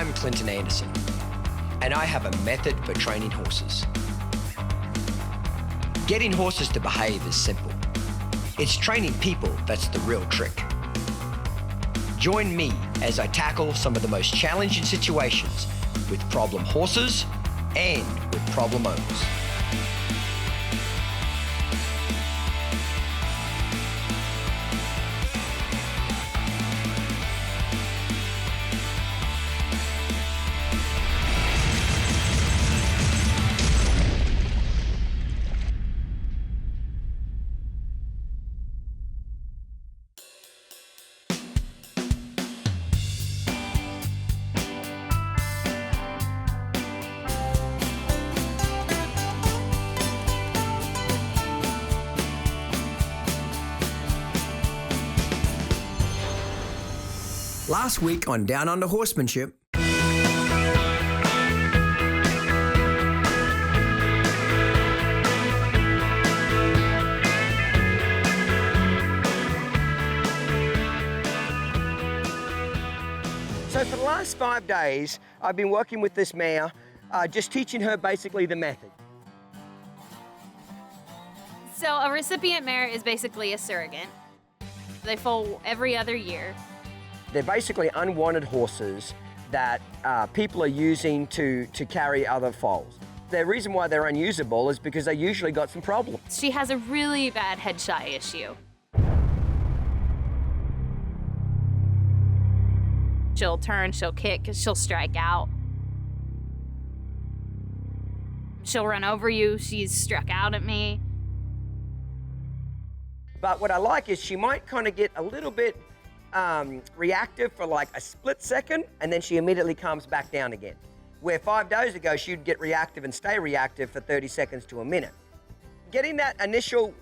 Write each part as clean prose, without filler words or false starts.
I'm Clinton Anderson, and I have a method for training horses. Getting horses to behave is simple. It's training people that's the real trick. Join me as I tackle some of the most challenging situations with problem horses and with problem owners. Last week on Downunder Horsemanship, so for the last 5 days, I've been working with this mare, just teaching her basically the method. So a recipient mare is basically a surrogate. They foal every other year. They're basically unwanted horses that people are using to carry other foals. The reason why they're unusable is because they usually got some problems. She has a really bad Headshy issue. She'll turn, she'll kick, she'll strike out. She'll run over you, she's struck out at me. But what I like is she might kind of get a little bit reactive for like a split second, and then she immediately calms back down again. Where 5 days ago, she'd get reactive and stay reactive for 30 seconds to a minute. Getting that initial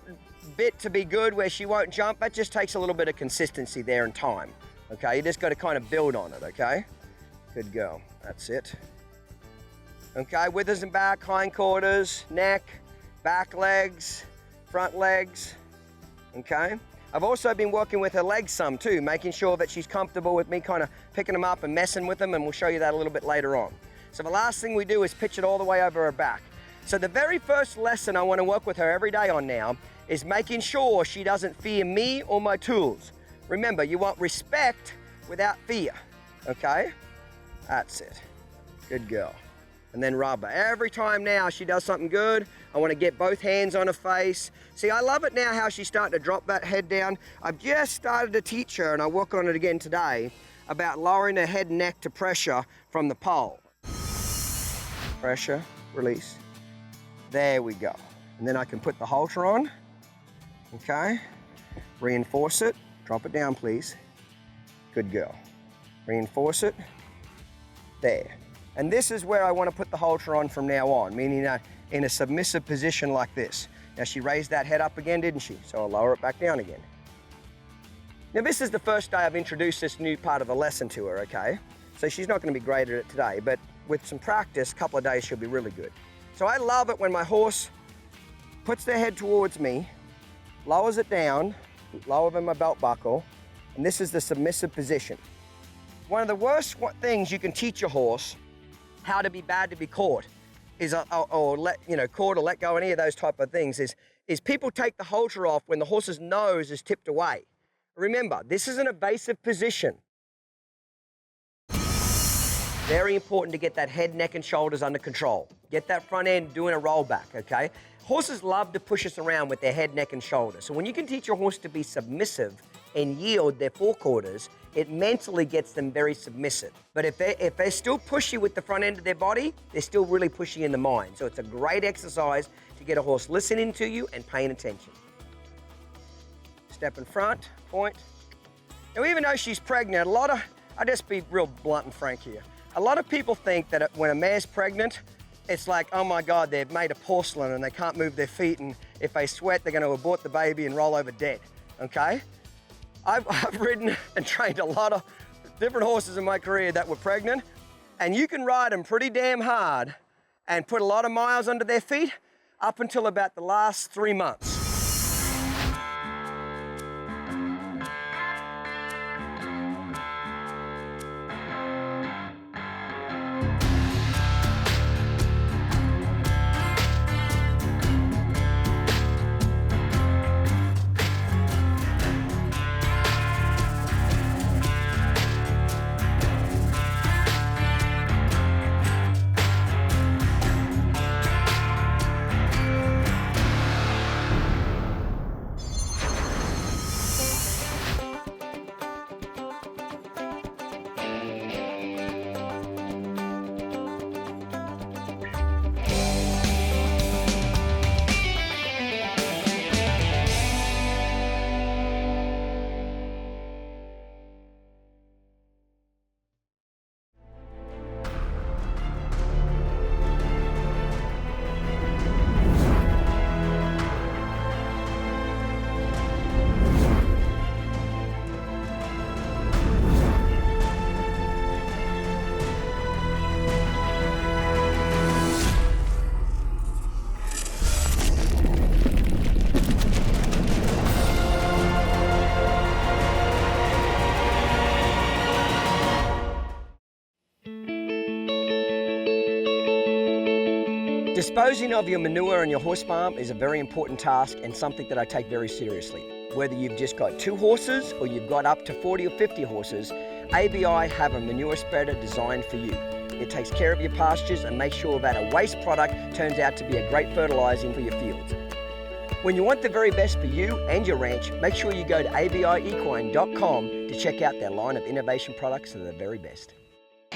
bit to be good where she won't jump, that just takes a little bit of consistency there and time. Okay, you just got to kind of build on it, okay? Good girl, that's it. Okay, withers and back, hindquarters, neck, back legs, front legs, okay? I've also been working with her legs some too, making sure that she's comfortable with me kind of picking them up and messing with them, and we'll show you that a little bit later on. So the last thing we do is pitch it all the way over her back. So the very first lesson I want to work with her every day on now is making sure she doesn't fear me or my tools. Remember, you want respect without fear, okay? That's it. Good girl. And then rub her. Every time now she does something good, I want to get both hands on her face. See, I love it now how she's starting to drop that head down. I've just started to teach her, and I'll work on it again today, about lowering her head and neck to pressure from the pole. Pressure, release. There we go. And then I can put the halter on, okay? Reinforce it. Drop it down, please. Good girl. Reinforce it. There. And this is where I want to put the halter on from now on, meaning in a submissive position like this. Now she raised that head up again, didn't she? So I'll lower it back down again. Now this is the first day I've introduced this new part of the lesson to her, okay? So she's not going to be great at it today, but with some practice, a couple of days she'll be really good. So I love it when my horse puts their head towards me, lowers it down, lower than my belt buckle, and this is the submissive position. One of the worst things you can teach a horse how to be bad to be caught is, or caught or let go, any of those type of things, is people take the halter off when the horse's nose is tipped away. Remember, this is an evasive position. Very important to get that head, neck, and shoulders under control. Get that front end doing a rollback, okay? Horses love to push us around with their head, neck, and shoulders. So when you can teach your horse to be submissive and yield their forequarters, it mentally gets them very submissive. But if they're still pushy with the front end of their body, they're still really pushy in the mind. So it's a great exercise to get a horse listening to you and paying attention. Step in front, point. Now, even though she's pregnant, I'll just be real blunt and frank here. A lot of people think that when a mare's pregnant, it's like, oh my God, they've made of porcelain and they can't move their feet, and if they sweat, they're going to abort the baby and roll over dead, okay? I've ridden and trained a lot of different horses in my career that were pregnant, and you can ride them pretty damn hard and put a lot of miles under their feet up until about the last 3 months. Disposing of your manure on your horse farm is a very important task and something that I take very seriously. Whether you've just got 2 horses or you've got up to 40 or 50 horses, ABI have a manure spreader designed for you. It takes care of your pastures and makes sure that a waste product turns out to be a great fertilizing for your fields. When you want the very best for you and your ranch, make sure you go to abiequine.com to check out their line of innovation products that are the very best.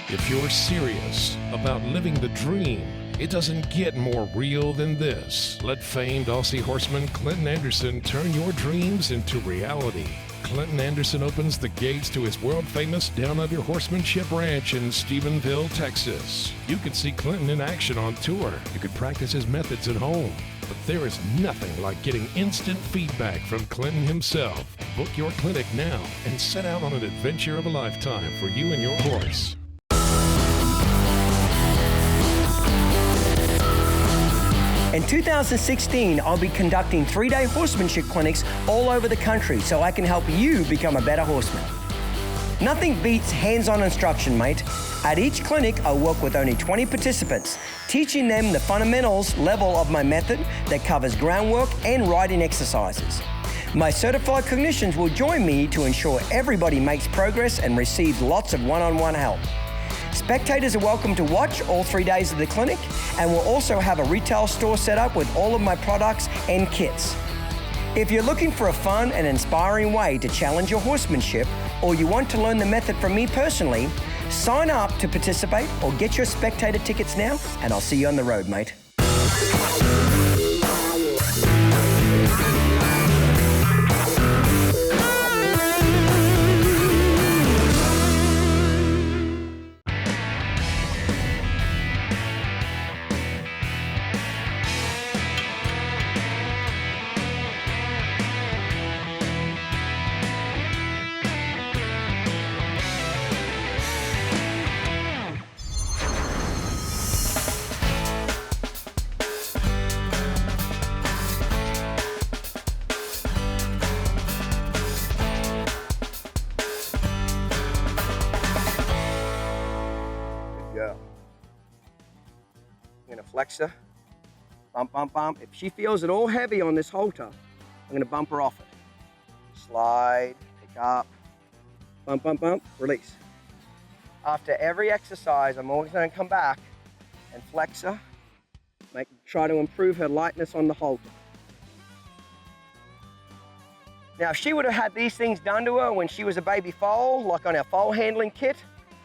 If you're serious about living the dream, it doesn't get more real than this. Let famed Aussie horseman Clinton Anderson turn your dreams into reality. Clinton Anderson opens the gates to his world-famous Downunder Horsemanship Ranch in Stephenville, Texas. You can see Clinton in action on tour. You can practice his methods at home. But there is nothing like getting instant feedback from Clinton himself. Book your clinic now and set out on an adventure of a lifetime for you and your horse. In 2016, I'll be conducting 3-day horsemanship clinics all over the country so I can help you become a better horseman. Nothing beats hands-on instruction, mate. At each clinic, I work with only 20 participants, teaching them the fundamentals level of my method that covers groundwork and riding exercises. My certified clinicians will join me to ensure everybody makes progress and receives lots of one-on-one help. Spectators are welcome to watch all 3 days of the clinic, and we'll also have a retail store set up with all of my products and kits. If you're looking for a fun and inspiring way to challenge your horsemanship, or you want to learn the method from me personally, sign up to participate or get your spectator tickets now, and I'll see you on the road, mate. Go. I'm gonna flex her, bump, bump, bump. If she feels at all heavy on this halter, I'm gonna bump her off it. Slide, pick up, bump, bump, bump, release. After every exercise, I'm always gonna come back and flex her, try to improve her lightness on the halter. Now, if she would have had these things done to her when she was a baby foal, like on our foal handling kit,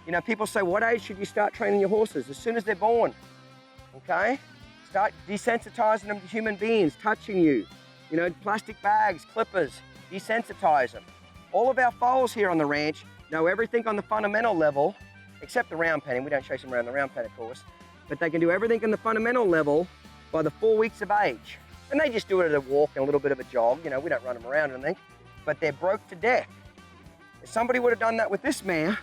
you know, people say, what age should you start training your horses? As soon as they're born, okay? Start desensitizing them to human beings, touching you. You know, plastic bags, clippers, desensitize them. All of our foals here on the ranch know everything on the fundamental level, except the round penning. We don't chase them around the round pen, of course. But they can do everything on the fundamental level by the 4 weeks of age. And they just do it at a walk and a little bit of a jog. You know, we don't run them around or anything. But they're broke to death. If somebody would have done that with this mare,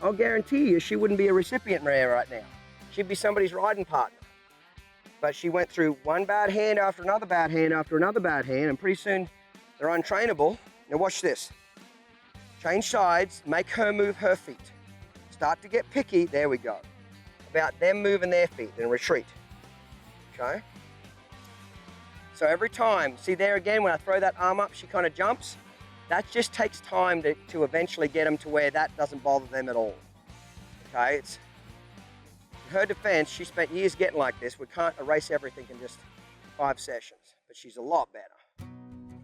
I'll guarantee you she wouldn't be a recipient mare right now. She'd be somebody's riding partner. But she went through one bad hand after another bad hand after another bad hand, and pretty soon they're untrainable. Now watch this. Change sides, make her move her feet. Start to get picky, there we go. About them moving their feet, then retreat, okay? So every time, see there again, when I throw that arm up, she kind of jumps. That just takes time to eventually get them to where that doesn't bother them at all. Okay, it's in her defense, she spent years getting like this. We can't erase everything in just 5 sessions, but she's a lot better.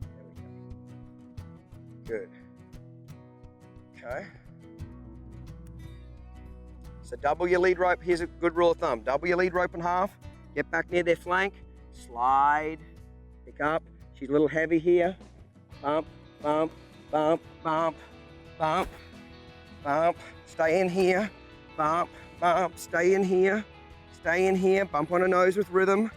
There we go. Good. Okay. So double your lead rope. Here's a good rule of thumb. Double your lead rope in half. Get back near their flank. Slide. Pick up. She's a little heavy here. Bump. Bump, bump, bump, bump, bump, stay in here, bump, bump, stay in here, bump on her nose with rhythm.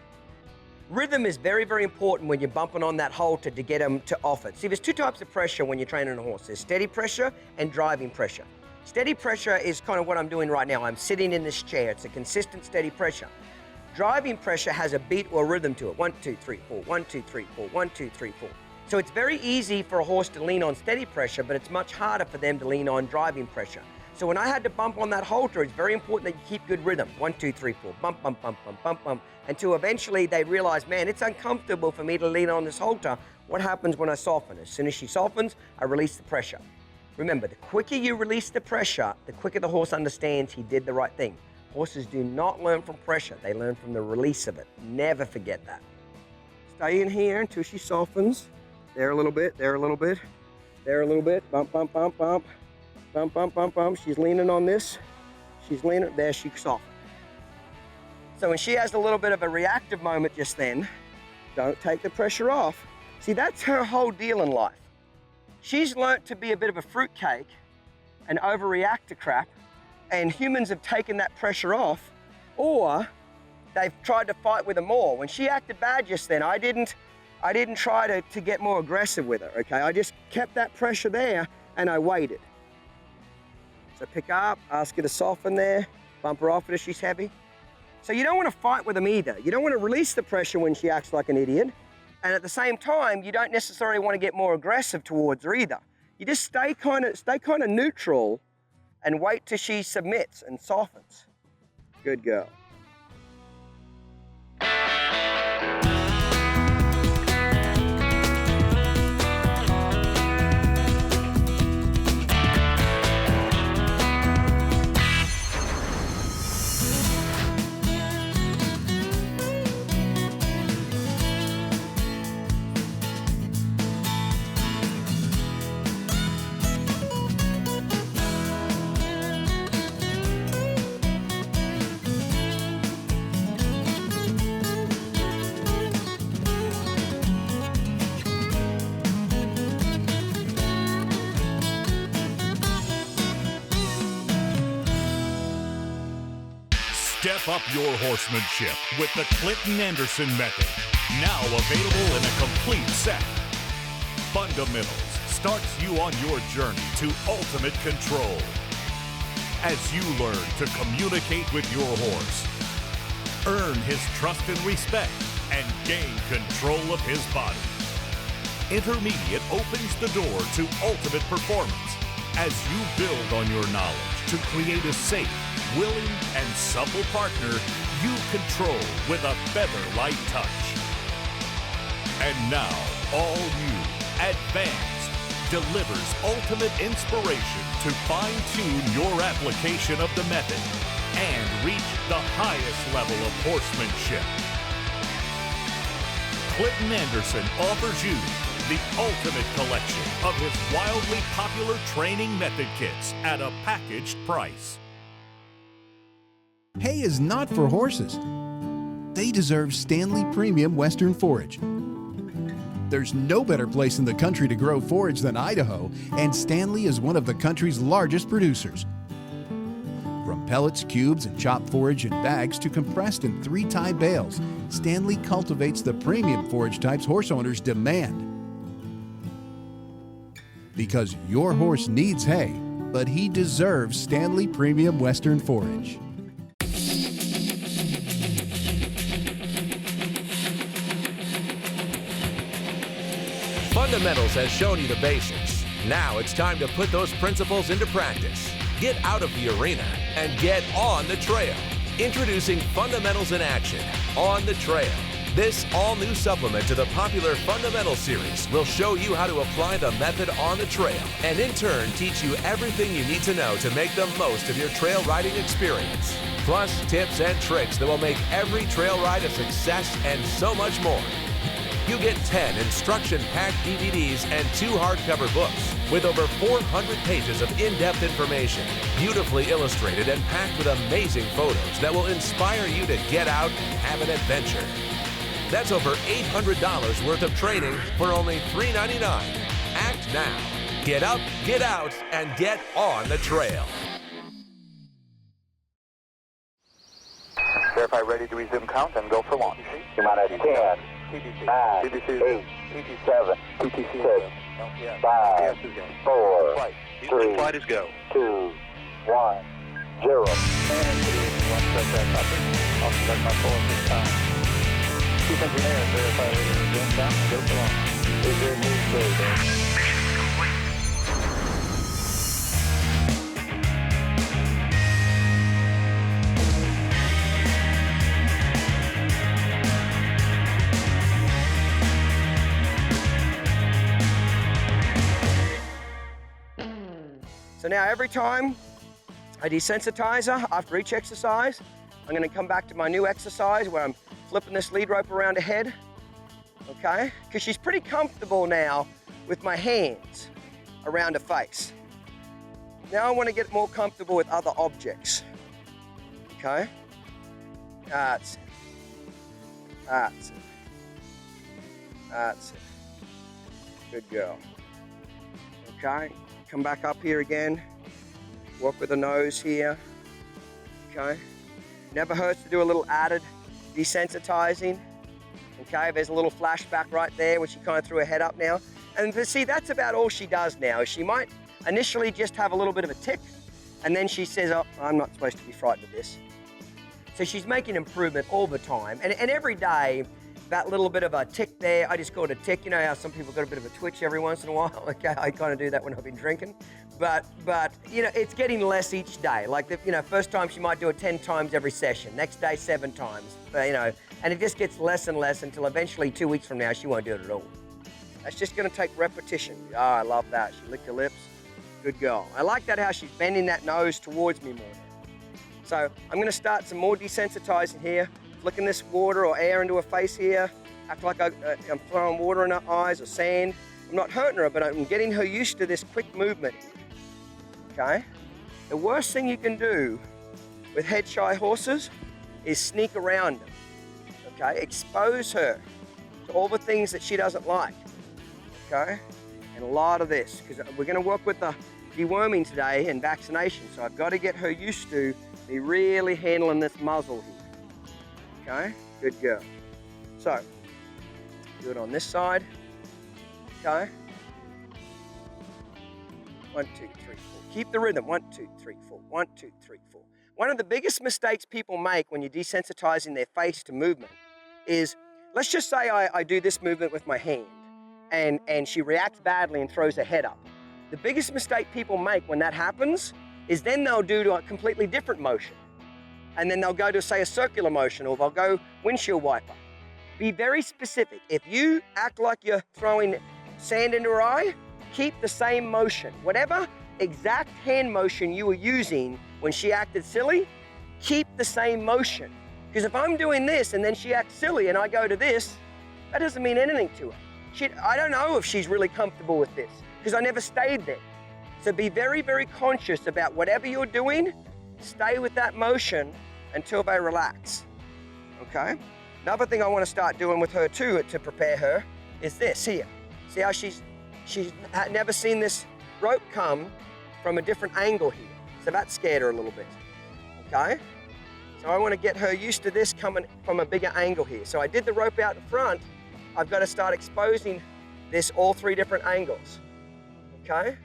Rhythm is very, very important when you're bumping on that halter to get them to off it. See, there's 2 types of pressure when you're training a horse. There's steady pressure and driving pressure. Steady pressure is kind of what I'm doing right now. I'm sitting in this chair. It's a consistent, steady pressure. Driving pressure has a beat or rhythm to it. 1, 2, 3, 4, 1, 2, 3, 4, 1, 2, 3, 4. So it's very easy for a horse to lean on steady pressure, but it's much harder for them to lean on driving pressure. So when I had to bump on that halter, it's very important that you keep good rhythm. 1, 2, 3, 4, bump, bump, bump, bump, bump, bump, until eventually they realize, man, it's uncomfortable for me to lean on this halter. What happens when I soften? As soon as she softens, I release the pressure. Remember, the quicker you release the pressure, the quicker the horse understands he did the right thing. Horses do not learn from pressure. They learn from the release of it. Never forget that. Stay in here until she softens. There a little bit, there a little bit, there a little bit. Bump, bump, bump, bump. Bump, bump, bump, bump. She's leaning on this. She's leaning. There, she softened. So when she has a little bit of a reactive moment just then, don't take the pressure off. See, that's her whole deal in life. She's learnt to be a bit of a fruitcake and overreact to crap, and humans have taken that pressure off, or they've tried to fight with her more. When she acted bad just then, I didn't try to get more aggressive with her, okay? I just kept that pressure there and I waited. So pick up, ask her to soften there, bump her off it if she's heavy. So you don't want to fight with them either. You don't want to release the pressure when she acts like an idiot. And at the same time, you don't necessarily want to get more aggressive towards her either. You just stay kind of neutral and wait till she submits and softens. Good girl. Step up your horsemanship with the Clinton Anderson method. Now available in a complete set. Fundamentals starts you on your journey to ultimate control. As you learn to communicate with your horse, earn his trust and respect, and gain control of his body. Intermediate opens the door to ultimate performance as you build on your knowledge to create a safe, willing, and supple partner you control with a feather-light touch. And now, all new, advanced, delivers ultimate inspiration to fine-tune your application of the method and reach the highest level of horsemanship. Clinton Anderson offers you the ultimate collection of his wildly popular training method kits at a packaged price. Hay is not for horses. They deserve Stanley Premium Western Forage. There's no better place in the country to grow forage than Idaho, and Stanley is one of the country's largest producers. From pellets, cubes, and chopped forage in bags to compressed in 3-tie bales, Stanley cultivates the premium forage types horse owners demand. Because your horse needs hay, but he deserves Stanley Premium Western Forage. Fundamentals has shown you the basics. Now it's time to put those principles into practice. Get out of the arena and get on the trail. Introducing Fundamentals in Action, On the Trail. This all-new supplement to the popular Fundamentals series will show you how to apply the method on the trail and in turn teach you everything you need to know to make the most of your trail riding experience. Plus tips and tricks that will make every trail ride a success and so much more. You get 10 instruction-packed DVDs and 2 hardcover books with over 400 pages of in-depth information, beautifully illustrated and packed with amazing photos that will inspire you to get out and have an adventure. That's over $800 worth of training for only $3.99. Act now. Get up, get out, and get on the trail. Verify ready to resume count and go for launch. T-minus 10, 9, 8, 7, 6, 5, 4, 3, Flight is go. 2, 1, 0. Chief engineer, verify ready to resume count and go for launch. Is there new clear? now every time I desensitize her after each exercise, I'm gonna come back to my new exercise where I'm flipping this lead rope around her head, okay? Because she's pretty comfortable now with my hands around her face. Now I wanna get more comfortable with other objects, okay? That's it. That's it. That's it. Good girl. Okay, come back up here again. Work with the nose here. Okay. Never hurts to do a little added desensitizing. Okay, there's a little flashback right there when she kind of threw her head up now. And see, that's about all she does now. She might initially just have a little bit of a tick, and then she says, oh, I'm not supposed to be frightened of this. So she's making improvement all the time. And every day, that little bit of a tick there, I just call it a tick. You know how some people got a bit of a twitch every once in a while? Okay, I kind of do that when I've been drinking. But you know, it's getting less each day. Like, first time she might do it 10 times every session. Next day, 7 times. And it just gets less and less until eventually 2 weeks from now, she won't do it at all. That's just gonna take repetition. Oh, I love that. She licked her lips. Good girl. I like that how she's bending that nose towards me more now. So I'm gonna start some more desensitizing here. Flicking this water or air into her face here. Act like I'm throwing water in her eyes or sand. I'm not hurting her, but I'm getting her used to this quick movement here. Okay? The worst thing you can do with head-shy horses is sneak around them. Okay? Expose her to all the things that she doesn't like. Okay? And a lot of this, because we're going to work with the deworming today and vaccination, so I've got to get her used to me really handling this muzzle here. Okay, good girl. So, do it on this side. Okay. 1, 2, 3, 4. Keep the rhythm. 1, 2, 3, 4. 1, 2, 3, 4. One of the biggest mistakes people make when you're desensitizing their face to movement is, let's just say I do this movement with my hand and she reacts badly and throws her head up. The biggest mistake people make when that happens is then they'll do a completely different motion. And then they'll go to, say, a circular motion, or they'll go windshield wiper. Be very specific. If you act like you're throwing sand into her eye, keep the same motion. Whatever exact hand motion you were using when she acted silly, keep the same motion. Because if I'm doing this and then she acts silly and I go to this, that doesn't mean anything to her. I don't know if she's really comfortable with this, because I never stayed there. So be very, very conscious about whatever you're doing. Stay with that motion until they relax, okay? Another thing I want to start doing with her too to prepare her is this here. See how she's never seen this rope come from a different angle here. So that scared her a little bit, okay? So I want to get her used to this coming from a bigger angle here. So I did the rope out in front. I've got to start exposing this all 3 different angles, okay?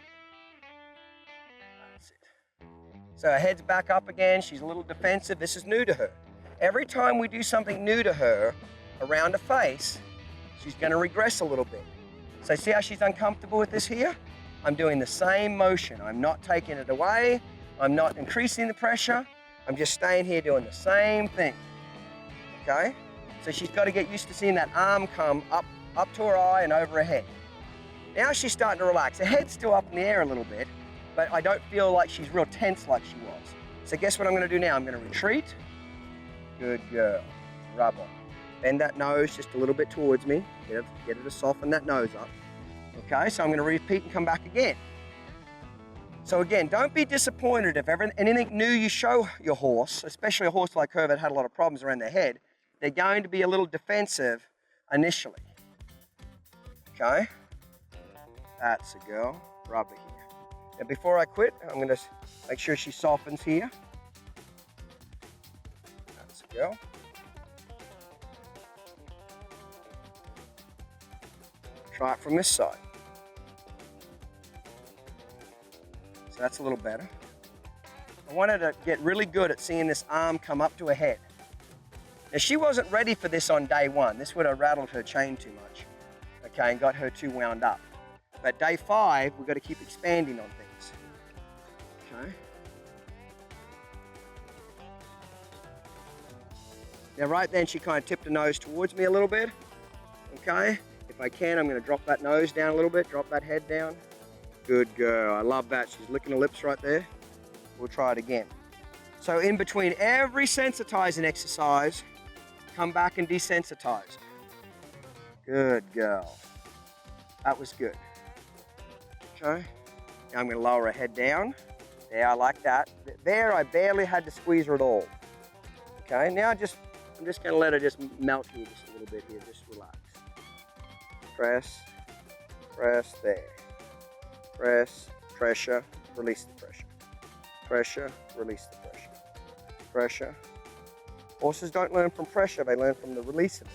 So her head's back up again. She's a little defensive. This is new to her. Every time we do something new to her around her face, she's going to regress a little bit. So see how she's uncomfortable with this here? I'm doing the same motion. I'm not taking it away. I'm not increasing the pressure. I'm just staying here doing the same thing. Okay? So she's got to get used to seeing that arm come up to her eye and over her head. Now she's starting to relax. Her head's still up in the air a little bit, but I don't feel like she's real tense like she was. So guess what I'm gonna do now? I'm gonna retreat. Good girl. Rub on. Bend that nose just a little bit towards me. Get it to soften that nose up. Okay, so I'm gonna repeat and come back again. So again, don't be disappointed if anything new you show your horse, especially a horse like her that had a lot of problems around their head, they're going to be a little defensive initially. Okay? That's a girl. Rub her here. And before I quit, I'm going to make sure she softens here. That's a go. Try it from this side. So that's a little better. I wanted to get really good at seeing this arm come up to her head. Now, she wasn't ready for this on day 1. This would have rattled her chain too much, okay, and got her too wound up. But day 5, we've got to keep expanding on things, okay? Now, right then, she kind of tipped her nose towards me a little bit, okay? If I can, I'm going to drop that nose down a little bit, drop that head down, Good girl. I love that. She's licking her lips right there. We'll try it again. So in between every sensitizing exercise, come back and desensitize. Good girl. That was good. Okay. Now I'm going to lower her head down. There, I like that. There, I barely had to squeeze her at all. Okay, now I'm just going to let her just melt here just a little bit here. Just relax. Press, press, there. Press, pressure, release the pressure. Pressure, release the pressure. Pressure. Horses don't learn from pressure, they learn from the release of it.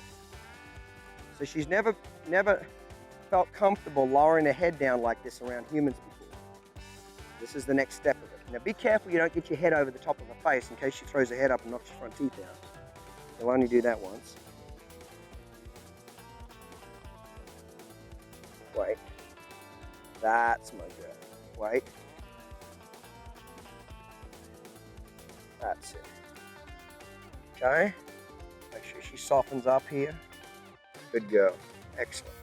So she's never felt comfortable lowering her head down like this around humans before. This is the next step of it. Now be careful you don't get your head over the top of her face in case she throws her head up and knocks your front teeth out. You'll only do that once. Wait. That's my girl. Wait. That's it. Okay. Make sure she softens up here. Good girl. Excellent.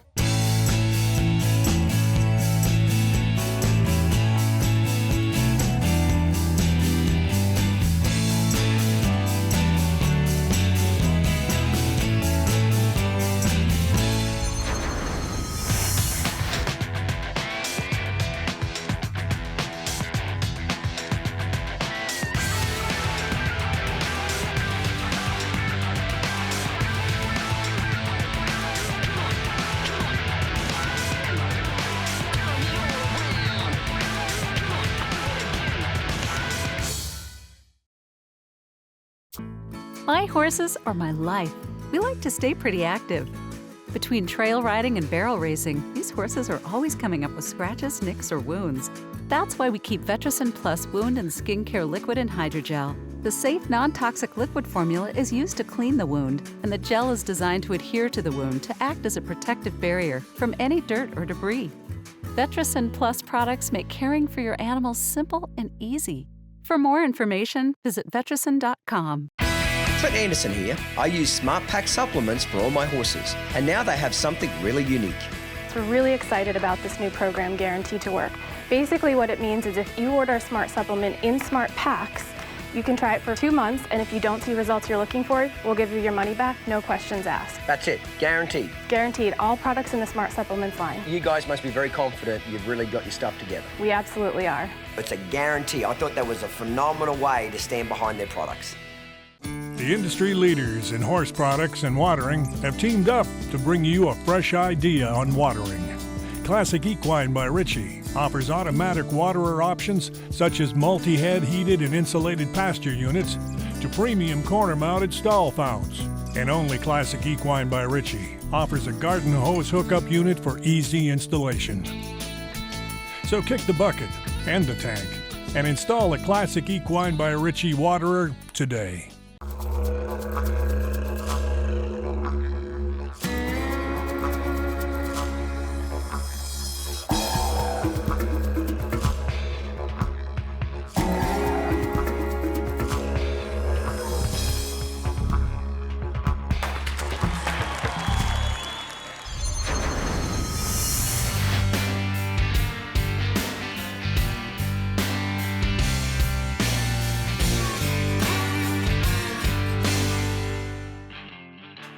My horses are my life. We like to stay pretty active. Between trail riding and barrel racing, these horses are always coming up with scratches, nicks, or wounds. That's why we keep Vetricin Plus Wound and Skincare Liquid and Hydrogel. The safe, non-toxic liquid formula is used to clean the wound, and the gel is designed to adhere to the wound to act as a protective barrier from any dirt or debris. Vetricin Plus products make caring for your animals simple and easy. For more information, visit vetricin.com. Clint Anderson here. I use Smart Pack supplements for all my horses, and now they have something really unique. We're really excited about this new program, Guaranteed to Work. Basically what it means is if you order a Smart supplement in Smart Packs, you can try it for 2 months, and if you don't see results you're looking for, we'll give you your money back, no questions asked. That's it, guaranteed. Guaranteed, all products in the Smart Supplements line. You guys must be very confident you've really got your stuff together. We absolutely are. It's a guarantee. I thought that was a phenomenal way to stand behind their products. The industry leaders in horse products and watering have teamed up to bring you a fresh idea on watering. Classic Equine by Ritchie offers automatic waterer options such as multi-head heated and insulated pasture units to premium corner-mounted stall founts. And only Classic Equine by Ritchie offers a garden hose hookup unit for easy installation. So kick the bucket and the tank and install a Classic Equine by Ritchie waterer today.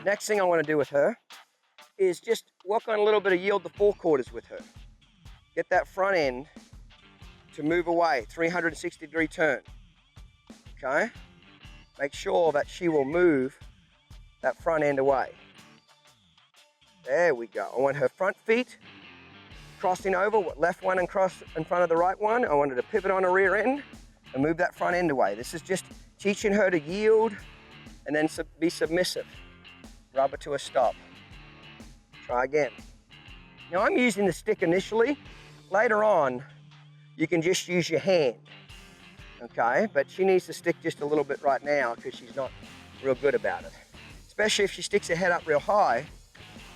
Next thing I want to do with her is just work on a little bit of yield the forequarters with her. Get that front end to move away, 360-degree turn, okay? Make sure that she will move that front end away. There we go. I want her front feet crossing over, left one and cross in front of the right one. I want her to pivot on her rear end and move that front end away. This is just teaching her to yield and then be submissive. Rub it to a stop. Try again. Now I'm using the stick initially. Later on, you can just use your hand, okay? But she needs to stick just a little bit right now because she's not real good about it. Especially if she sticks her head up real high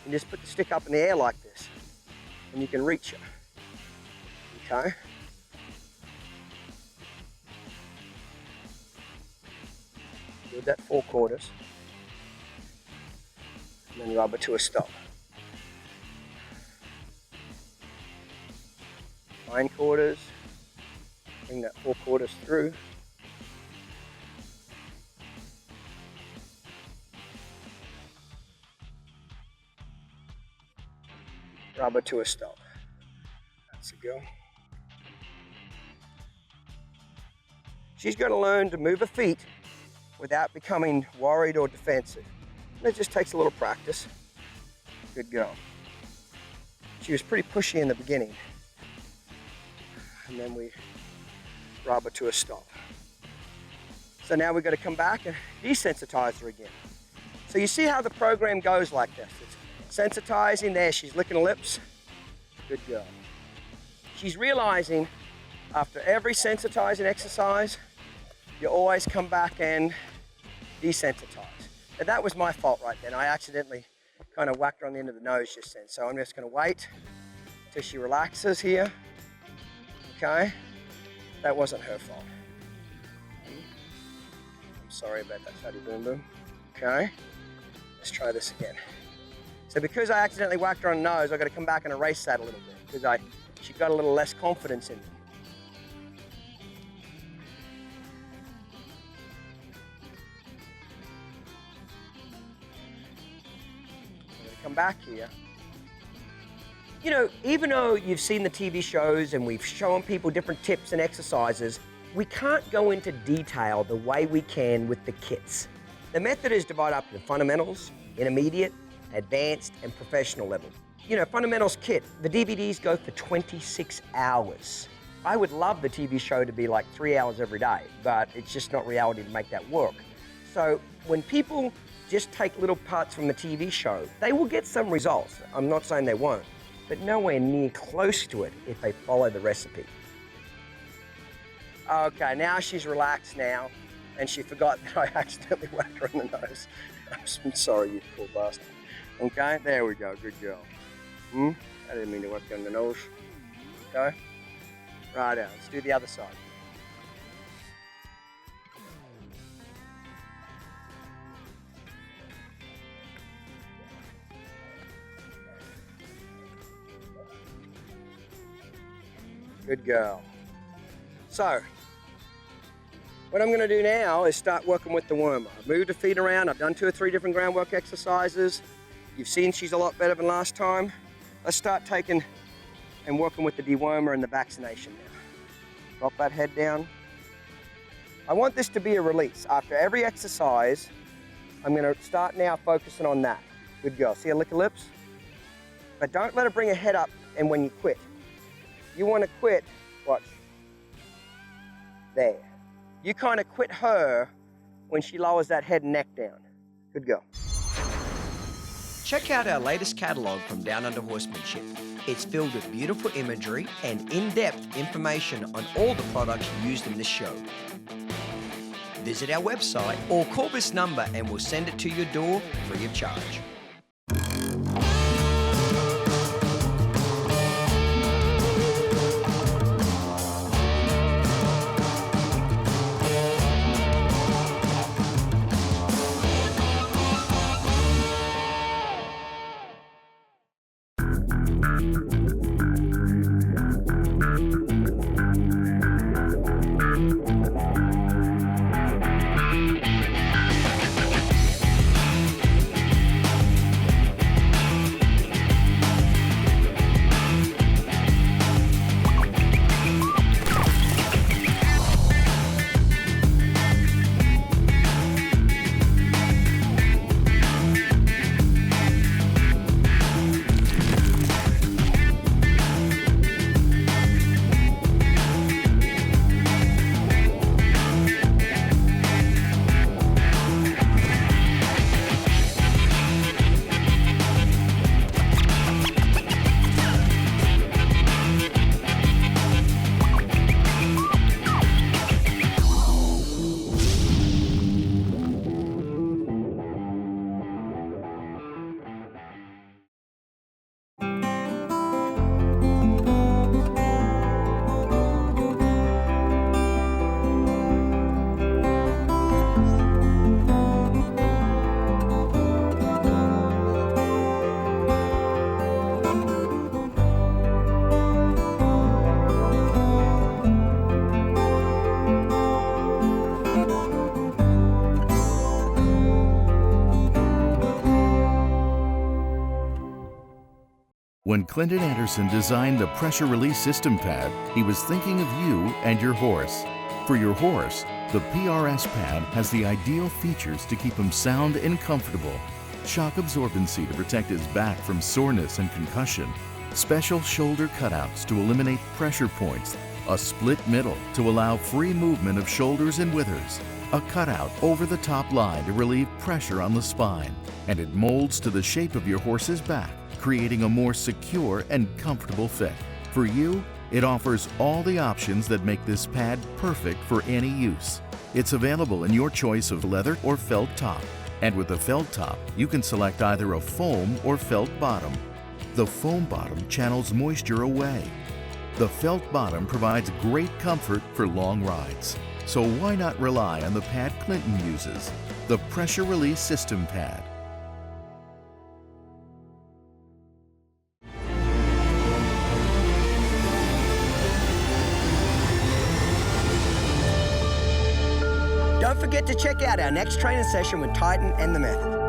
and just put the stick up in the air like this and you can reach her, okay? Do that forequarters. And then rub it to a stop. hindquarters. Bring that forequarters through. Rubber to a stop. That's a go. She's got to learn to move her feet without becoming worried or defensive. And it just takes a little practice. Good girl. She was pretty pushy in the beginning. And then we rub her to a stop. So now we've got to come back and desensitize her again. So you see how the program goes like this. It's sensitizing, there she's licking her lips. Good girl. She's realizing after every sensitizing exercise, you always come back and desensitize. And that was my fault right then. I accidentally kind of whacked her on the end of the nose just then. So I'm just going to wait till she relaxes here. Okay? That wasn't her fault. I'm sorry about that, Fatty Boom Boom. Okay? Let's try this again. So because I accidentally whacked her on the nose, I've got to come back and erase that a little bit because she got a little less confidence in me. I'm going to come back here. You know, even though you've seen the TV shows and we've shown people different tips and exercises, we can't go into detail the way we can with the kits. The method is divided up into fundamentals, intermediate, advanced, and professional level. You know, fundamentals kit, the DVDs go for 26 hours. I would love the TV show to be like 3 hours every day, but it's just not reality to make that work. So when people just take little parts from the TV show, they will get some results. I'm not saying they won't, but nowhere near close to it if they follow the recipe. Okay, now she's relaxed now, and she forgot that I accidentally whacked her on the nose. I'm sorry, you poor bastard. Okay, there we go, good girl. I didn't mean to whack you on the nose. Okay, right out, let's do the other side. Good girl. So, what I'm going to do now is start working with the wormer. I've moved her feet around. I've done 2 or 3 different groundwork exercises. You've seen she's a lot better than last time. Let's start taking and working with the dewormer and the vaccination now. Drop that head down. I want this to be a release. After every exercise, I'm going to start now focusing on that. Good girl. See her lick her lips? But don't let her bring her head up and when you quit. You want to quit, watch, there. You kind of quit her when she lowers that head and neck down. Good girl. Check out our latest catalogue from Downunder Horsemanship. It's filled with beautiful imagery and in-depth information on all the products used in this show. Visit our website or call this number and we'll send it to your door free of charge. When Clinton Anderson designed the pressure release system pad, he was thinking of you and your horse. For your horse, the PRS pad has the ideal features to keep him sound and comfortable. Shock absorbency to protect his back from soreness and concussion. Special shoulder cutouts to eliminate pressure points. A split middle to allow free movement of shoulders and withers. A cutout over the top line to relieve pressure on the spine. And it molds to the shape of your horse's back, creating a more secure and comfortable fit. For you, it offers all the options that make this pad perfect for any use. It's available in your choice of leather or felt top. And with the felt top, you can select either a foam or felt bottom. The foam bottom channels moisture away. The felt bottom provides great comfort for long rides. So why not rely on the pad Clinton uses, the Pressure Release System Pad. Don't forget to check out our next training session with Titan and the Method.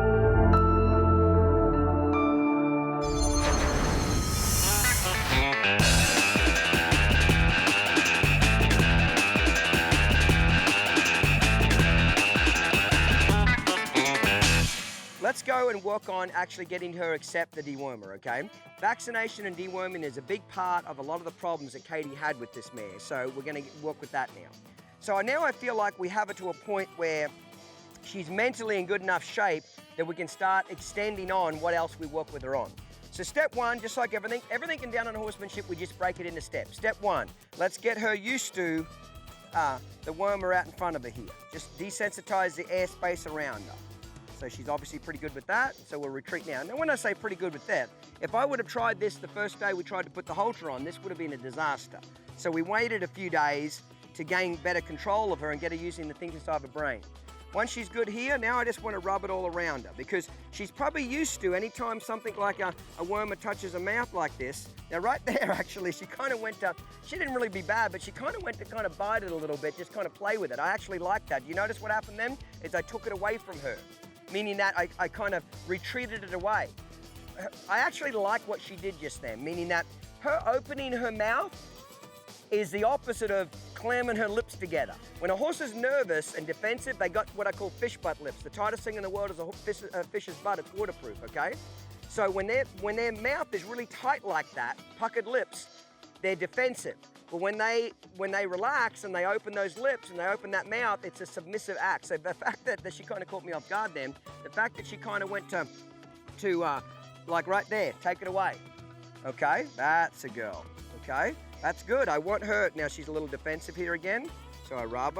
Let's go and work on actually getting her to accept the dewormer, okay? Vaccination and deworming is a big part of a lot of the problems that Katie had with this mare, so we're going to work with that now. So now I feel like we have her to a point where she's mentally in good enough shape that we can start extending on what else we work with her on. So step one, just like everything in Downunder Horsemanship, we just break it into steps. Step one, let's get her used to the wormer out in front of her here. Just desensitize the airspace around her. So she's obviously pretty good with that, so we'll retreat now. Now when I say pretty good with that, if I would have tried this the first day we tried to put the halter on, this would have been a disaster. So we waited a few days to gain better control of her and get her using the thinking side of her brain. Once she's good here, now I just want to rub it all around her because she's probably used to anytime something like a wormer touches her mouth like this. Now right there, actually, she kind of went to, she didn't really be bad, but she kind of went to kind of bite it a little bit, just kind of play with it. I actually liked that. You notice what happened then? Is I took it away from her, meaning that I kind of retreated it away. I actually like what she did just then, meaning that her opening her mouth is the opposite of clamming her lips together. When a horse is nervous and defensive, they got what I call fish butt lips. The tightest thing in the world is a fish's butt. It's waterproof, okay? So when their mouth is really tight like that, puckered lips, they're defensive. But when they relax and they open those lips and they open that mouth, it's a submissive act. So the fact that she kind of caught me off guard then, the fact that she kind of went to like right there, take it away. Okay, that's a girl, okay? That's good. I want her, now she's a little defensive here again, so I rub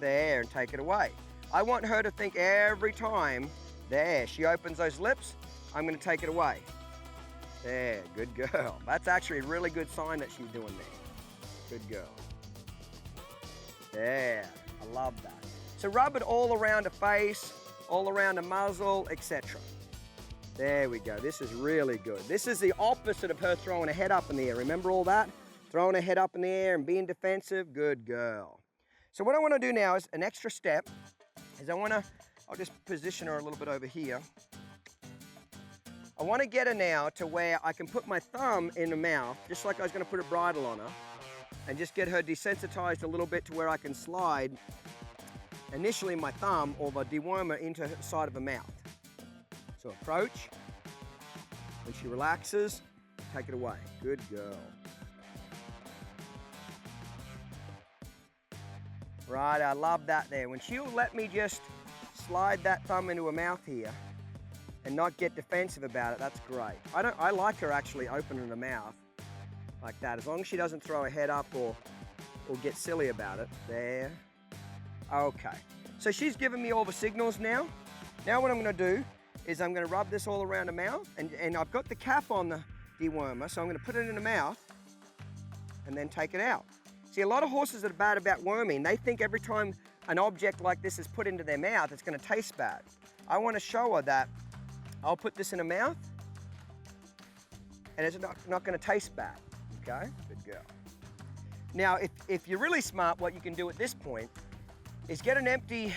there and take it away. I want her to think every time, there, she opens those lips, I'm gonna take it away. There, good girl. That's actually a really good sign that she's doing there. Good girl. There, I love that. So rub it all around her face, all around her muzzle, etc. There we go, this is really good. This is the opposite of her throwing her head up in the air. Remember all that? Throwing her head up in the air and being defensive, good girl. So what I wanna do now is an extra step, is I'll just position her a little bit over here. I wanna get her now to where I can put my thumb in her mouth, just like I was gonna put a bridle on her, and just get her desensitized a little bit to where I can slide initially my thumb or the dewormer into the side of her mouth. So approach, when she relaxes, take it away. Good girl. Right, I love that there. When she'll let me just slide that thumb into her mouth here and not get defensive about it, that's great. I like her actually opening her mouth like that, as long as she doesn't throw her head up or get silly about it. There. Okay. So she's given me all the signals now. Now what I'm gonna do is I'm gonna rub this all around her mouth, and I've got the cap on the dewormer, so I'm gonna put it in her mouth and then take it out. See, a lot of horses that are bad about worming, they think every time an object like this is put into their mouth, it's gonna taste bad. I wanna show her that I'll put this in her mouth and it's not gonna taste bad, okay? Good girl. Now, if you're really smart, what you can do at this point is get an empty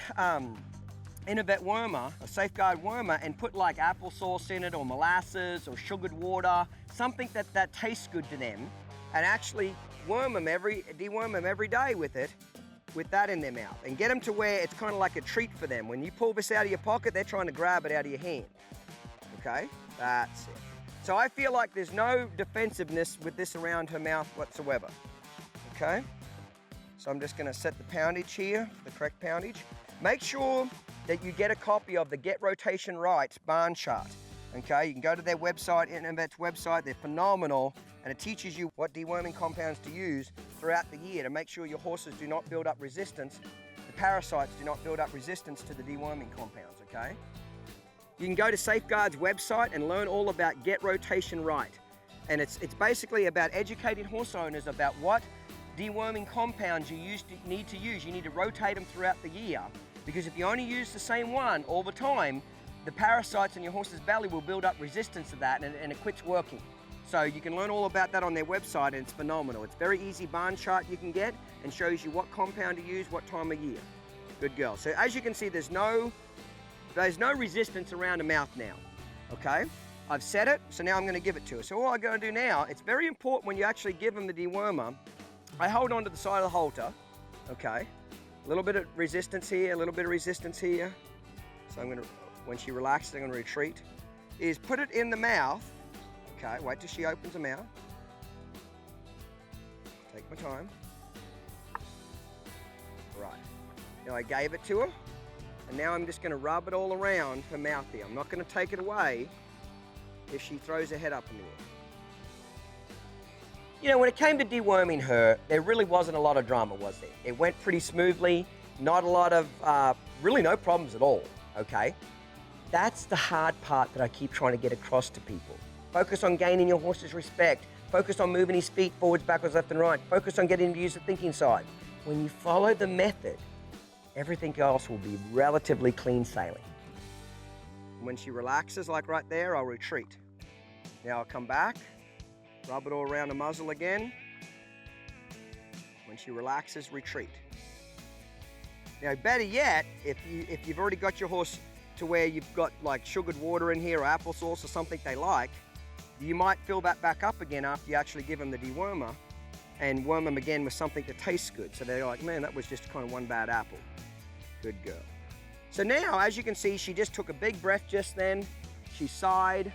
Innovet wormer, a Safeguard wormer, and put like applesauce in it or molasses or sugared water, something that tastes good to them, and actually deworm them every day with it, with that in their mouth, and get them to where it's kind of like a treat for them. When you pull this out of your pocket, they're trying to grab it out of your hand. Okay, that's it. So I feel like there's no defensiveness with this around her mouth whatsoever. Okay, so I'm just going to set the poundage here, the correct poundage. Make sure that you get a copy of the Get Rotation Right barn chart. Okay, you can go to their website, Innovet's website. They're phenomenal, and it teaches you what deworming compounds to use throughout the year to make sure your horses do not build up resistance. The parasites do not build up resistance to the deworming compounds, okay? You can go to Safeguard's website and learn all about Get Rotation Right. And it's basically about educating horse owners about what deworming compounds you need to use. You need to rotate them throughout the year, because if you only use the same one all the time, the parasites in your horse's belly will build up resistance to that, and it quits working. So you can learn all about that on their website, and it's phenomenal. It's a very easy barn chart you can get and shows you what compound to use, what time of year. Good girl. So as you can see, there's no resistance around the mouth now, okay? I've set it, so now I'm gonna give it to her. So all I'm gonna do now, it's very important when you actually give them the dewormer, I hold on to the side of the halter, okay? A little bit of resistance here, a little bit of resistance here. So I'm gonna, when she relaxes, I'm gonna retreat. Is put it in the mouth, okay? Wait till she opens her mouth. Take my time. Right, now I gave it to her, and now I'm just gonna rub it all around her mouth here. I'm not gonna take it away if she throws her head up in the air. You know, when it came to deworming her, there really wasn't a lot of drama, was there? It went pretty smoothly, not a lot of, really no problems at all, okay? That's the hard part that I keep trying to get across to people. Focus on gaining your horse's respect. Focus on moving his feet forwards, backwards, left and right. Focus on getting him to use the thinking side. When you follow the method, everything else will be relatively clean sailing. When she relaxes, like right there, I'll retreat. Now I'll come back, rub it all around the muzzle again. When she relaxes, retreat. Now, better yet, if you've already got your horse to where you've got like sugared water in here or applesauce or something they like, you might fill that back up again after you actually give them the dewormer and worm them again with something that tastes good. So they're like, man, that was just kind of one bad apple. Good girl. So now, as you can see, she just took a big breath just then. She sighed.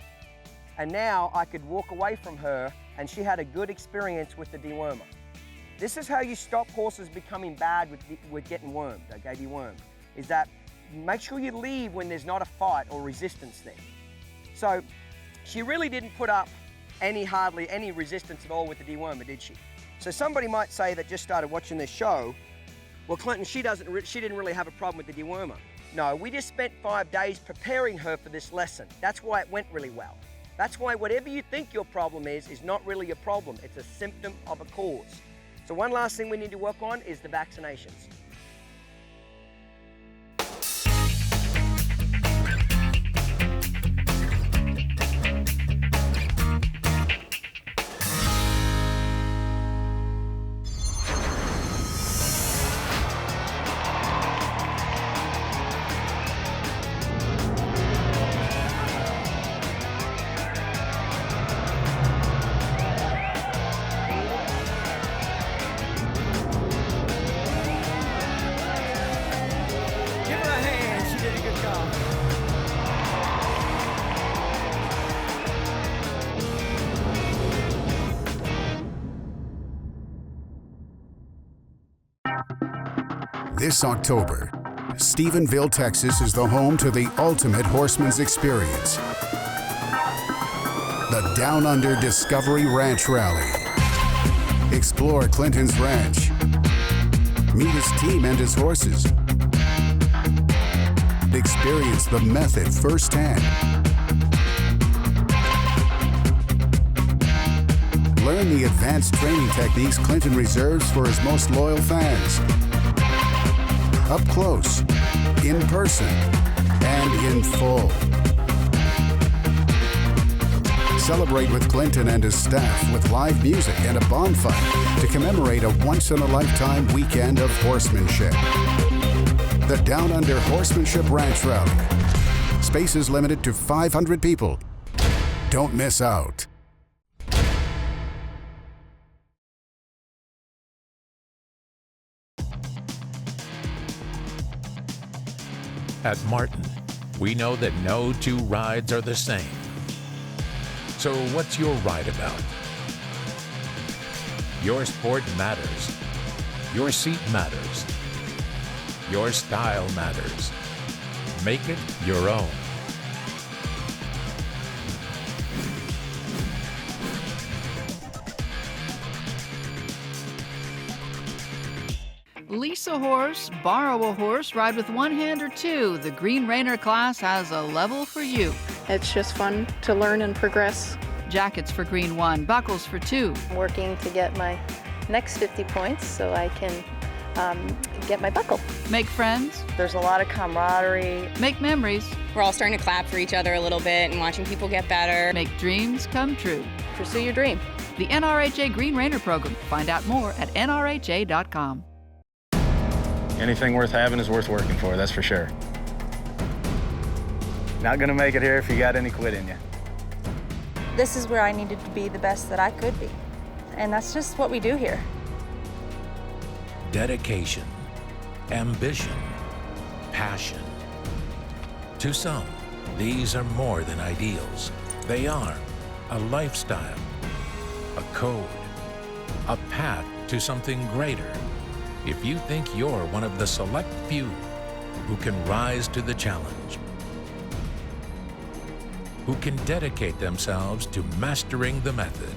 And now I could walk away from her, and she had a good experience with the dewormer. This is how you stop horses becoming bad with getting wormed, okay, dewormed, is that make sure you leave when there's not a fight or resistance there. So she really didn't put up hardly any resistance at all with the dewormer, did she? So somebody might say that just started watching this show, well, Clinton, she didn't really have a problem with the dewormer. No, we just spent 5 days preparing her for this lesson. That's why it went really well. That's why whatever you think your problem is not really a problem. It's a symptom of a cause. So one last thing we need to work on is the vaccinations. This October, Stephenville, Texas is the home to the ultimate horseman's experience. The Downunder Discovery Ranch Rally. Explore Clinton's ranch. Meet his team and his horses. Experience the method firsthand. Learn the advanced training techniques Clinton reserves for his most loyal fans. Up close, in person, and in full. Celebrate with Clinton and his staff with live music and a bonfire to commemorate a once-in-a-lifetime weekend of horsemanship. the Downunder Horsemanship Ranch Rally. Space is limited to 500 people. Don't miss out. At Martin, we know that no two rides are the same. So what's your ride about? Your sport matters. Your seat matters. Your style matters. Make it your own. Lease a horse, borrow a horse, ride with one hand or two. The Green Rainer class has a level for you. It's just fun to learn and progress. Jackets for Green 1, buckles for 2. I'm working to get my next 50 points so I can get my buckle. Make friends. There's a lot of camaraderie. Make memories. We're all starting to clap for each other a little bit and watching people get better. Make dreams come true. Pursue your dream. The NRHA Green Rainer program. Find out more at nrha.com. Anything worth having is worth working for, that's for sure. Not gonna make it here if you got any quit in you. This is where I needed to be the best that I could be. And that's just what we do here. Dedication, ambition, passion. To some, these are more than ideals. They are a lifestyle, a code, a path to something greater. If you think you're one of the select few who can rise to the challenge, who can dedicate themselves to mastering the method,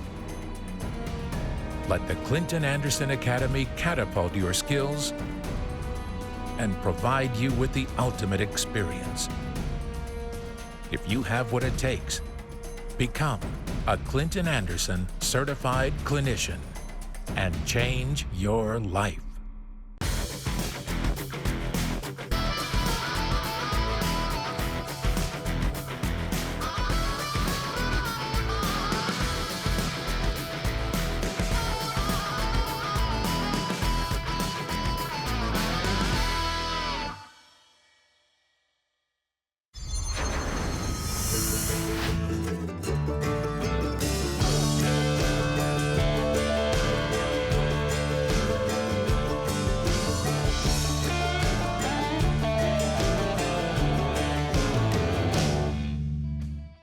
let the Clinton Anderson Academy catapult your skills and provide you with the ultimate experience. If you have what it takes, become a Clinton Anderson certified clinician and change your life.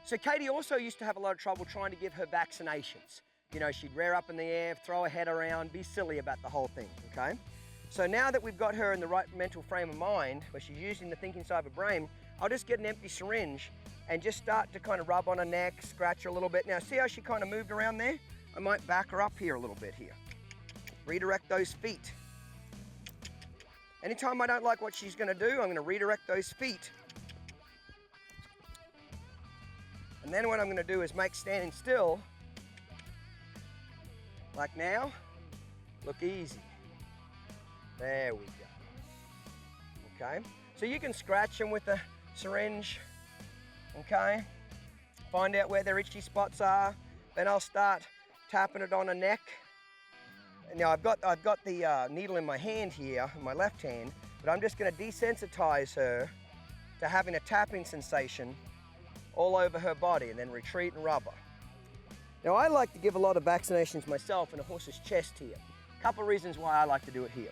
So Katie also used to have a lot of trouble trying to give her vaccinations. You know, she'd rear up in the air, throw her head around, be silly about the whole thing, okay? So now that we've got her in the right mental frame of mind, where she's using the thinking side of her brain, I'll just get an empty syringe and just start to kind of rub on her neck, scratch her a little bit. Now, see how she kind of moved around there? I might back her up here a little bit here. Redirect those feet. Anytime I don't like what she's gonna do, I'm gonna redirect those feet. And then what I'm gonna do is make standing still, like now, look easy. There we go. Okay, so you can scratch them with a syringe, okay? Find out where their itchy spots are. Then I'll start tapping it on her neck. Now I've got the needle in my hand here, in my left hand, but I'm just gonna desensitize her to having a tapping sensation all over her body and then retreat and rub her. Now I like to give a lot of vaccinations myself in a horse's chest here. A couple of reasons why I like to do it here.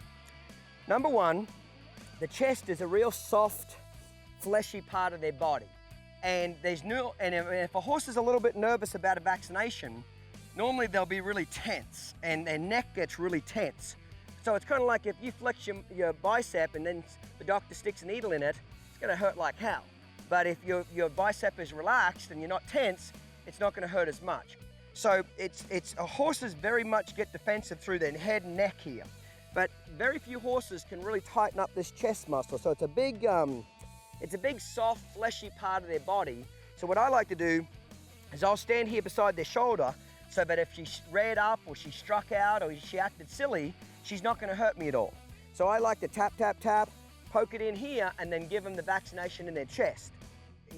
Number one, the chest is a real soft, fleshy part of their body. And if a horse is a little bit nervous about a vaccination, normally they'll be really tense and their neck gets really tense. So it's kind of like if you flex your bicep and then the doctor sticks a needle in it, it's gonna hurt like hell. But if your bicep is relaxed and you're not tense, it's not gonna hurt as much. So horses very much get defensive through their head and neck here. But very few horses can really tighten up this chest muscle. So it's a big soft, fleshy part of their body. So what I like to do is I'll stand here beside their shoulder so that if she reared up or she struck out or she acted silly, she's not gonna hurt me at all. So I like to tap, tap, tap, poke it in here and then give them the vaccination in their chest.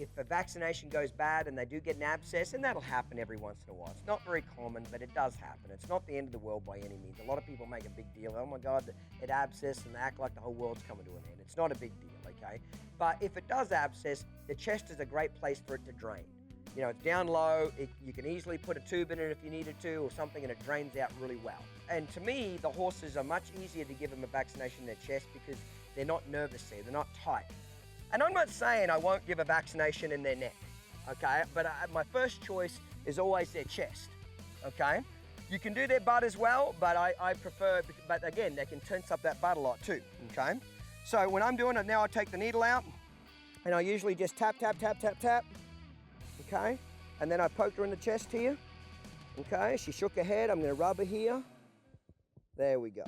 if a vaccination goes bad and they do get an abscess, and that'll happen every once in a while. It's not very common, but it does happen. It's not the end of the world by any means. A lot of people make a big deal. Oh my God, it abscessed, and they act like the whole world's coming to an end. It's not a big deal, okay? But if it does abscess, the chest is a great place for it to drain. You know, it's down low. You can easily put a tube in it if you needed to or something, and it drains out really well. And to me, the horses are much easier to give them a vaccination in their chest because they're not nervous there. They're not tight. And I'm not saying I won't give a vaccination in their neck, okay? But my first choice is always their chest, okay? You can do their butt as well, but I prefer, but again, they can tense up that butt a lot too, okay? So when I'm doing it now, I take the needle out and I usually just tap, tap, tap, tap, tap, okay? And then I poked her in the chest here, okay? She shook her head, I'm gonna rub her here. There we go.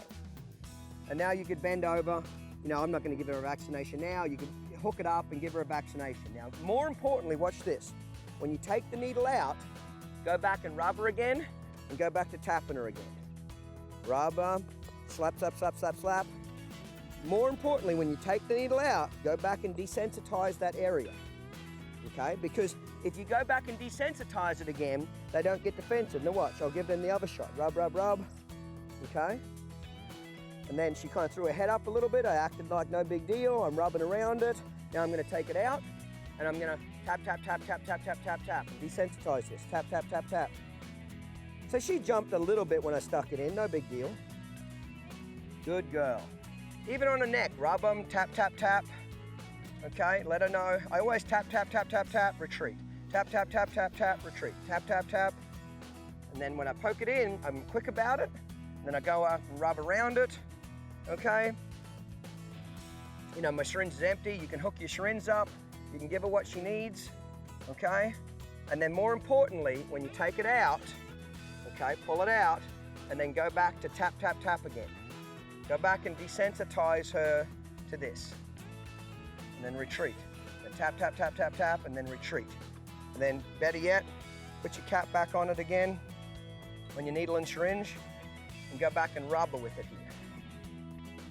And now you could bend over. You know, I'm not gonna give her a vaccination now. You can hook it up and give her a vaccination. Now, more importantly, watch this. When you take the needle out, go back and rub her again and go back to tapping her again. Rub her, slap, slap, slap, slap, slap. More importantly, when you take the needle out, go back and desensitize that area, okay? Because if you go back and desensitize it again, they don't get defensive. Now watch, I'll give them the other shot. Rub, rub, rub, okay? And then she kind of threw her head up a little bit. I acted like no big deal. I'm rubbing around it. Now I'm gonna take it out and I'm gonna tap, tap, tap, tap, tap, tap, tap, tap. Desensitize this, tap, tap, tap, tap. So she jumped a little bit when I stuck it in, no big deal. Good girl. Even on the neck, rub them, tap, tap, tap. Okay, let her know. I always tap, tap, tap, tap, tap, retreat. Tap, tap, tap, tap, tap, retreat. Tap, tap, tap. And then when I poke it in, I'm quick about it. And then I go up and rub around it. Okay, you know, my syringe is empty. You can hook your syringe up. You can give her what she needs, okay? And then more importantly, when you take it out, okay, pull it out, and then go back to tap, tap, tap again. Go back and desensitize her to this. And then retreat. Then tap, tap, tap, tap, tap, and then retreat. And then better yet, put your cap back on it again on your needle and syringe, and go back and rub her with it here.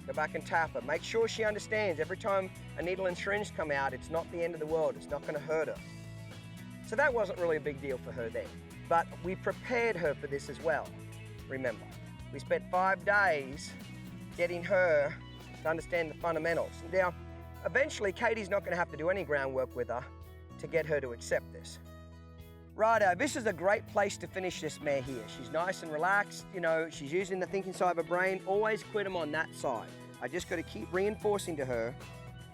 Go back and tap her. Make sure she understands every time a needle and syringe come out, it's not the end of the world. It's not gonna hurt her. So that wasn't really a big deal for her then. But we prepared her for this as well, remember. We spent 5 days getting her to understand the fundamentals. Now, eventually, Katie's not gonna have to do any groundwork with her to get her to accept this. Righto, this is a great place to finish this mare here. She's nice and relaxed, you know, she's using the thinking side of her brain. Always quit them on that side. I just gotta keep reinforcing to her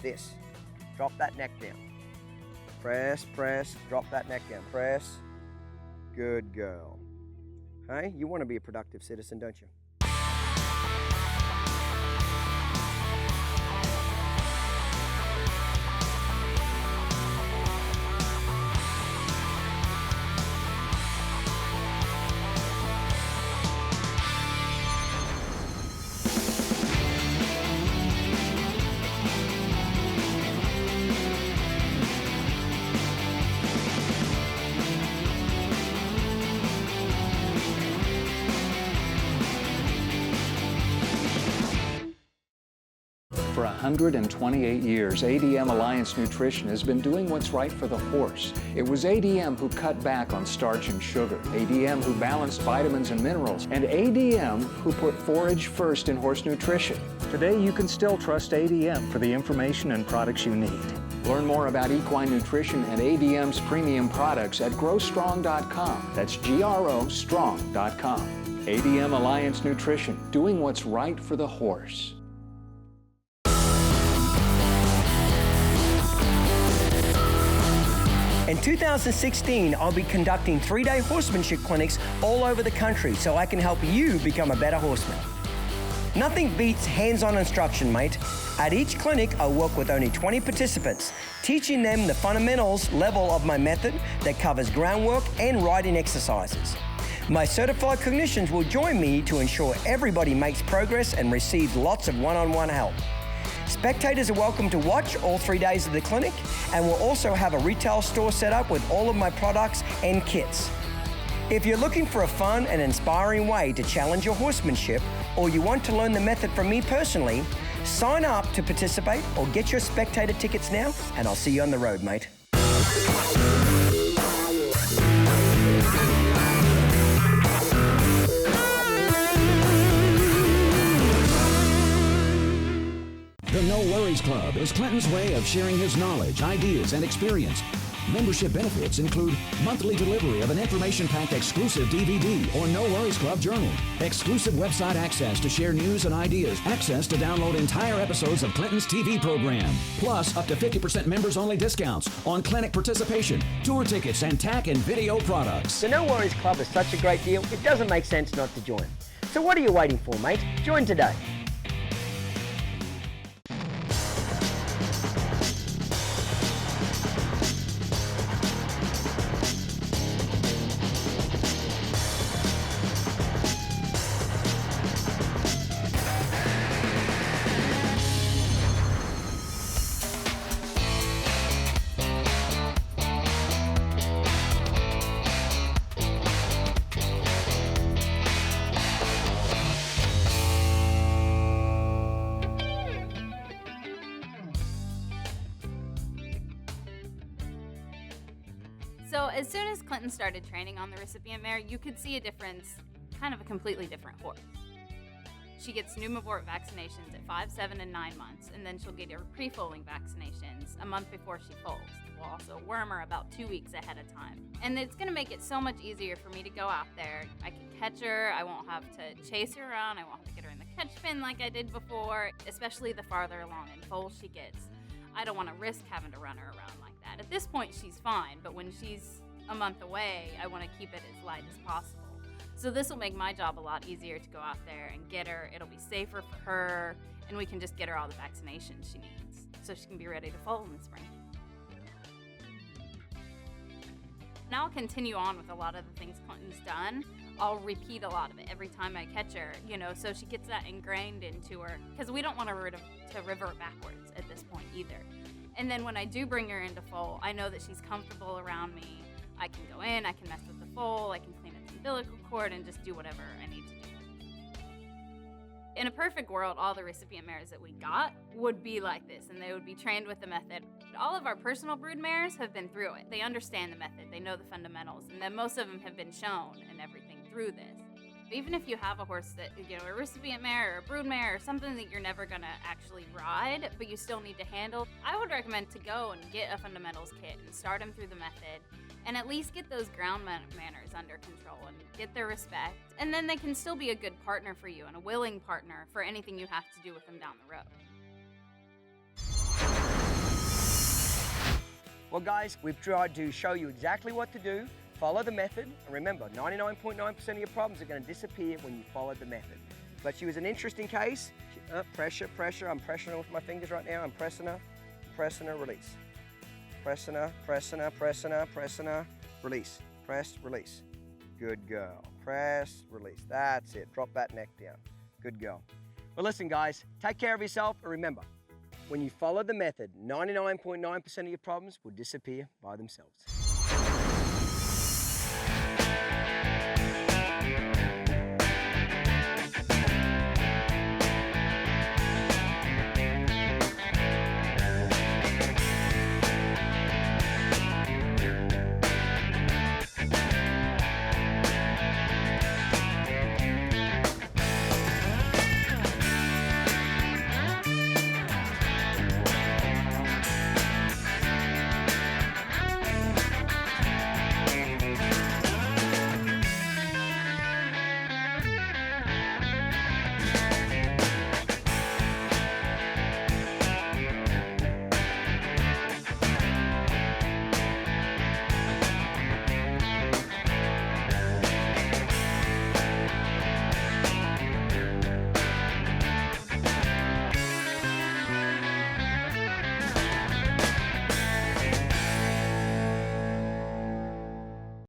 this. Drop that neck down. Press, press, drop that neck down. Press. Good girl. Hey, you wanna be a productive citizen, don't you? For 128 years, ADM Alliance Nutrition has been doing what's right for the horse. It was ADM who cut back on starch and sugar, ADM who balanced vitamins and minerals, and ADM who put forage first in horse nutrition. Today, you can still trust ADM for the information and products you need. Learn more about equine nutrition and ADM's premium products at growstrong.com. That's GROstrong.com. ADM Alliance Nutrition, doing what's right for the horse. In 2016, I'll be conducting 3-day horsemanship clinics all over the country so I can help you become a better horseman. Nothing beats hands-on instruction, mate. At each clinic, I'll work with only 20 participants, teaching them the fundamentals level of my method that covers groundwork and riding exercises. My certified clinicians will join me to ensure everybody makes progress and receives lots of one-on-one help. Spectators are welcome to watch all 3 days of the clinic, and we'll also have a retail store set up with all of my products and kits. If you're looking for a fun and inspiring way to challenge your horsemanship, or you want to learn the method from me personally, sign up to participate or get your spectator tickets now, and I'll see you on the road, mate. The No Worries Club is Clinton's way of sharing his knowledge, ideas, and experience. Membership benefits include monthly delivery of an information-packed exclusive DVD or No Worries Club journal, exclusive website access to share news and ideas, access to download entire episodes of Clinton's TV program, plus up to 50% members-only discounts on clinic participation, tour tickets, and TAC and video products. The No Worries Club is such a great deal, it doesn't make sense not to join. So what are you waiting for, mate? Join today. So as soon as Clinton started training on the recipient mare, you could see a difference, kind of a completely different horse. She gets pneumovort vaccinations at 5, 7, and 9 months, and then she'll get her pre-foaling vaccinations a month before she foals. We'll also worm her about 2 weeks ahead of time. And it's gonna make it so much easier for me to go out there. I can catch her, I won't have to chase her around, I won't have to get her in the catch pin like I did before, especially the farther along in foal she gets. I don't wanna risk having to run her around like that. At this point, she's fine, but when she's a month away, I wanna keep it as light as possible. So this will make my job a lot easier to go out there and get her. It'll be safer for her, and we can just get her all the vaccinations she needs so she can be ready to foal in the spring. Now I'll continue on with a lot of the things Clinton's done. I'll repeat a lot of it every time I catch her, you know, so she gets that ingrained into her, because we don't want her to revert backwards at this point either. And then when I do bring her into foal, I know that she's comfortable around me. I can go in, I can mess with the foal, I can clean its umbilical cord, and just do whatever I need to do. In a perfect world, all the recipient mares that we got would be like this, and they would be trained with the method. All of our personal brood mares have been through it. They understand the method, they know the fundamentals, and then most of them have been shown and everything through this. Even if you have a horse that, you know, a recipient mare or a brood mare or something that you're never gonna actually ride, but you still need to handle, I would recommend to go and get a fundamentals kit and start them through the method, and at least get those ground manners under control and get their respect, and then they can still be a good partner for you and a willing partner for anything you have to do with them down the road. Well guys, we've tried to show you exactly what to do. Follow the method, and remember, 99.9% of your problems are going to disappear when you follow the method. But she was an interesting case. Pressure, I'm pressuring her with my fingers right now. I'm pressing her, release. Pressing her, release. Press, release. Good girl. Press, release. That's it. Drop that neck down. Good girl. Well, listen, guys, take care of yourself, and remember, when you follow the method, 99.9% of your problems will disappear by themselves.